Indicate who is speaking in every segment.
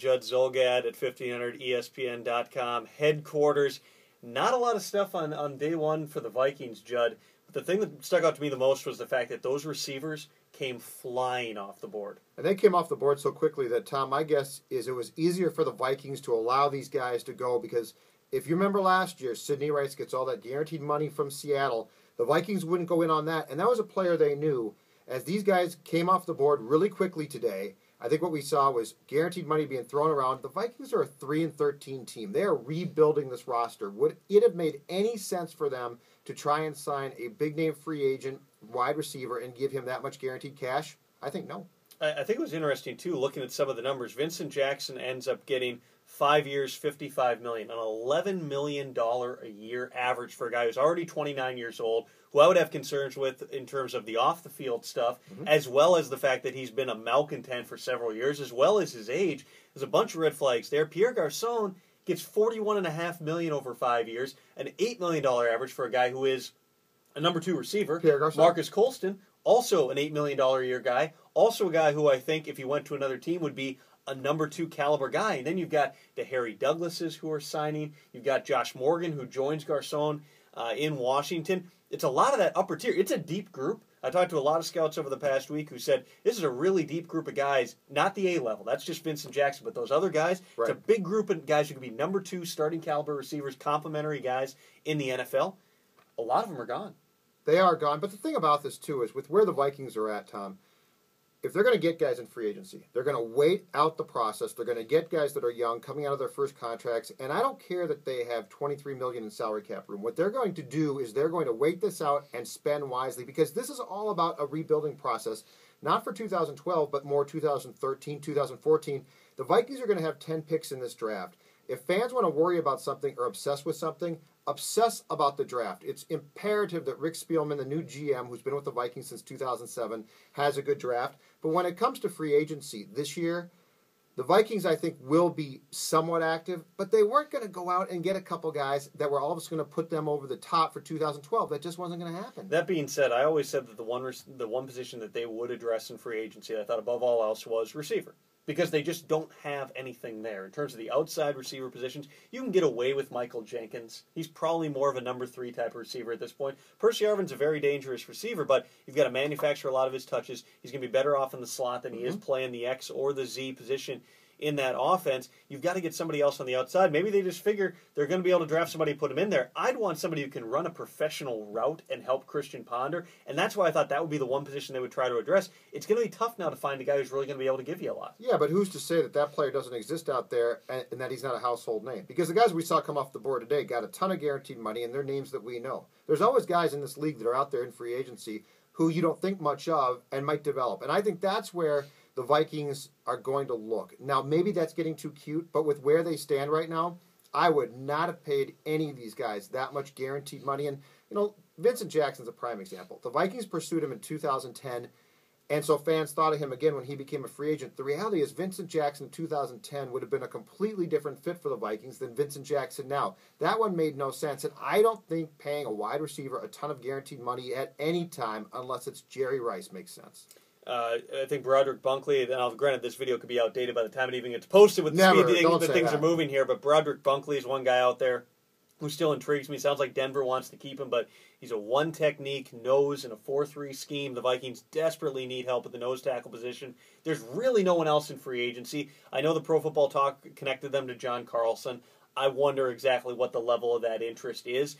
Speaker 1: Judd Zulgad at 1500ESPN.com. Headquarters. Not a lot of stuff on day one for the Vikings, Judd. But the thing that stuck out to me the most was the fact that those receivers came flying off the board.
Speaker 2: And they came off the board so quickly that, Tom, my guess is it was easier for the Vikings to allow these guys to go because if you remember last year, Sidney Rice gets all that guaranteed money from Seattle. The Vikings wouldn't go in on that, and that was a player they knew. As these guys came off the board really quickly today, I think what we saw was guaranteed money being thrown around. The Vikings are a 3-13 team. They are rebuilding this roster. Would it have made any sense for them to try and sign a big-name free agent, wide receiver, and give him that much guaranteed cash? I think no.
Speaker 1: I think it was interesting, too, looking at some of the numbers. Vincent Jackson ends up getting 5 years, $55 million, an $11 million a year average for a guy who's already 29 years old, who I would have concerns with in terms of the off-the-field stuff, as well as the fact that he's been a malcontent for several years, as well as his age. There's a bunch of red flags there. Pierre Garcon gets $41.5 million over 5 years, an $8 million average for a guy who is a number 2 receiver.
Speaker 2: Pierre Garcon.
Speaker 1: Marcus Colston, also an $8 million a year guy, also a guy who I think if he went to another team would be a number 2 caliber guy. And then you've got the Harry Douglases who are signing. You've got Josh Morgan who joins Garcon in Washington. It's a lot of that upper tier. It's a deep group. I talked to a lot of scouts over the past week who said this is a really deep group of guys, not the A-level. That's just Vincent Jackson. But those other guys,
Speaker 2: right.
Speaker 1: It's a big group of guys who could be number 2 starting caliber receivers, complementary guys in the NFL. A lot of them are gone.
Speaker 2: They are gone. But the thing about this, too, is with where the Vikings are at, Tom, if they're going to get guys in free agency, they're going to wait out the process. They're going to get guys that are young, coming out of their first contracts. And I don't care that they have $23 million in salary cap room. What they're going to do is they're going to wait this out and spend wisely because this is all about a rebuilding process, not for 2012, but more 2013, 2014. The Vikings are going to have 10 picks in this draft. If fans want to worry about something or obsess with something, obsess about the draft. It's imperative that Rick Spielman, the new GM, who's been with the Vikings since 2007, has a good draft. But when it comes to free agency this year, the Vikings, I think, will be somewhat active, but they weren't going to go out and get a couple guys that were all of us going to put them over the top for 2012. That just wasn't going to happen.
Speaker 1: That being said, I always said that the one position that they would address in free agency, I thought above all else, was receiver. Because they just don't have anything there. In terms of the outside receiver positions, you can get away with Michael Jenkins. He's probably more of a number 3 type of receiver at this point. Percy Harvin's a very dangerous receiver, but you've got to manufacture a lot of his touches. He's going to be better off in the slot than he is playing the X or the Z position in that offense. You've got to get somebody else on the outside. Maybe they just figure they're going to be able to draft somebody and put him in there. I'd want somebody who can run a professional route and help Christian Ponder, and that's why I thought that would be the one position they would try to address. It's going to be tough now to find a guy who's really going to be able to give you a lot.
Speaker 2: Yeah, but who's to say that that player doesn't exist out there and that he's not a household name? Because the guys we saw come off the board today got a ton of guaranteed money, and they're names that we know. There's always guys in this league that are out there in free agency who you don't think much of and might develop. And I think that's where the Vikings are going to look. Now, maybe that's getting too cute, but with where they stand right now, I would not have paid any of these guys that much guaranteed money. And, you know, Vincent Jackson's a prime example. The Vikings pursued him in 2010, and so fans thought of him again when he became a free agent. The reality is Vincent Jackson in 2010 would have been a completely different fit for the Vikings than Vincent Jackson now. That one made no sense, and I don't think paying a wide receiver a ton of guaranteed money at any time, unless it's Jerry Rice, makes sense.
Speaker 1: I think Broderick Bunkley, and granted this video could be outdated by the time it even gets posted with the speed that things are moving here, but Broderick Bunkley is one guy out there who still intrigues me. Sounds like Denver wants to keep him, but he's a one-technique nose in a 4-3 scheme. The Vikings desperately need help at the nose tackle position. There's really no one else in free agency. I know the Pro Football Talk connected them to John Carlson. I wonder exactly what the level of that interest is.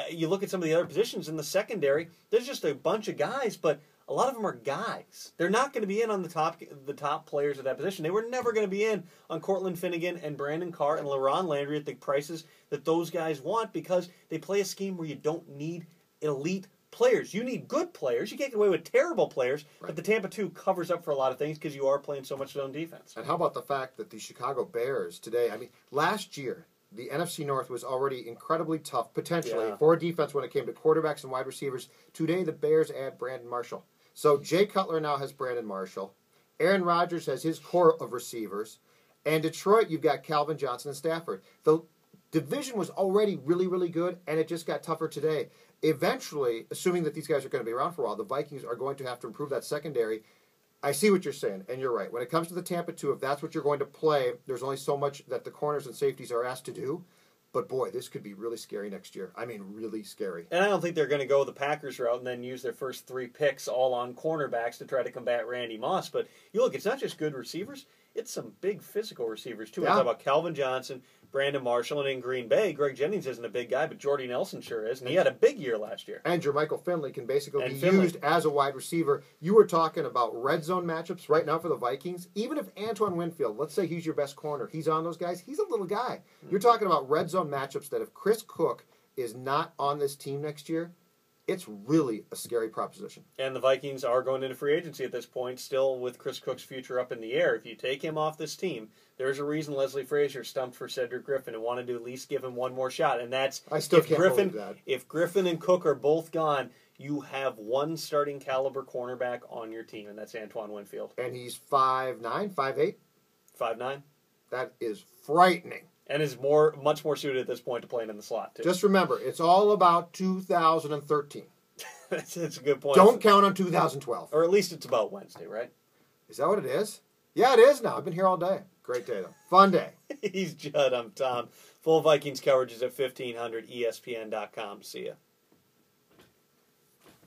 Speaker 1: You look at some of the other positions in the secondary, there's just a bunch of guys, but a lot of them are guys. They're not going to be in on the top players at that position. They were never going to be in on Cortland Finnegan and Brandon Carr and LaRon Landry at the prices that those guys want because they play a scheme where you don't need elite players. You need good players. You can't get away with terrible players, right. But the Tampa 2 covers up for a lot of things because you are playing so much zone defense.
Speaker 2: And how about the fact that the Chicago Bears today, I mean, last year, the NFC North was already incredibly tough, potentially, for defense when it came to quarterbacks and wide receivers. Today, the Bears add Brandon Marshall. So Jay Cutler now has Brandon Marshall. Aaron Rodgers has his core of receivers. And Detroit, you've got Calvin Johnson and Stafford. The division was already really, really good, and it just got tougher today. Eventually, assuming that these guys are going to be around for a while, the Vikings are going to have to improve that secondary. I see what you're saying, and you're right. When it comes to the Tampa 2, if that's what you're going to play, there's only so much that the corners and safeties are asked to do. But, boy, this could be really scary next year. I mean, really scary.
Speaker 1: And I don't think they're going to go the Packers route and then use their first 3 picks all on cornerbacks to try to combat Randy Moss. But you look, it's not just good receivers. It's some big physical receivers, too. Yeah. We talk about Calvin Johnson, Brandon Marshall, and in Green Bay, Greg Jennings isn't a big guy, but Jordy Nelson sure is. And he had a big year last year.
Speaker 2: And Jermichael Finley can basically be used as a wide receiver. You were talking about red zone matchups right now for the Vikings. Even if Antoine Winfield, let's say he's your best corner, he's on those guys, he's a little guy. Mm-hmm. You're talking about red zone matchups that if Chris Cook is not on this team next year, it's really a scary proposition.
Speaker 1: And the Vikings are going into free agency at this point, still with Chris Cook's future up in the air. If you take him off this team, there's a reason Leslie Frazier stumped for Cedric Griffin and wanted to at least give him one more shot. And that's
Speaker 2: I still can't believe that.
Speaker 1: If Griffin and Cook are both gone, you have one starting caliber cornerback on your team, and that's Antoine Winfield.
Speaker 2: And he's 5'9", 5'8"?
Speaker 1: 5'9".
Speaker 2: That is frightening.
Speaker 1: And is much more suited at this point to playing in the slot, too.
Speaker 2: Just remember, it's all about 2013.
Speaker 1: That's a good point.
Speaker 2: Don't count on 2012.
Speaker 1: Or at least it's about Wednesday, right?
Speaker 2: Is that what it is? Yeah, it is now. I've been here all day. Great day, though. Fun day.
Speaker 1: He's Judd. I'm Tom. Full Vikings coverage is at 1500ESPN.com. See ya.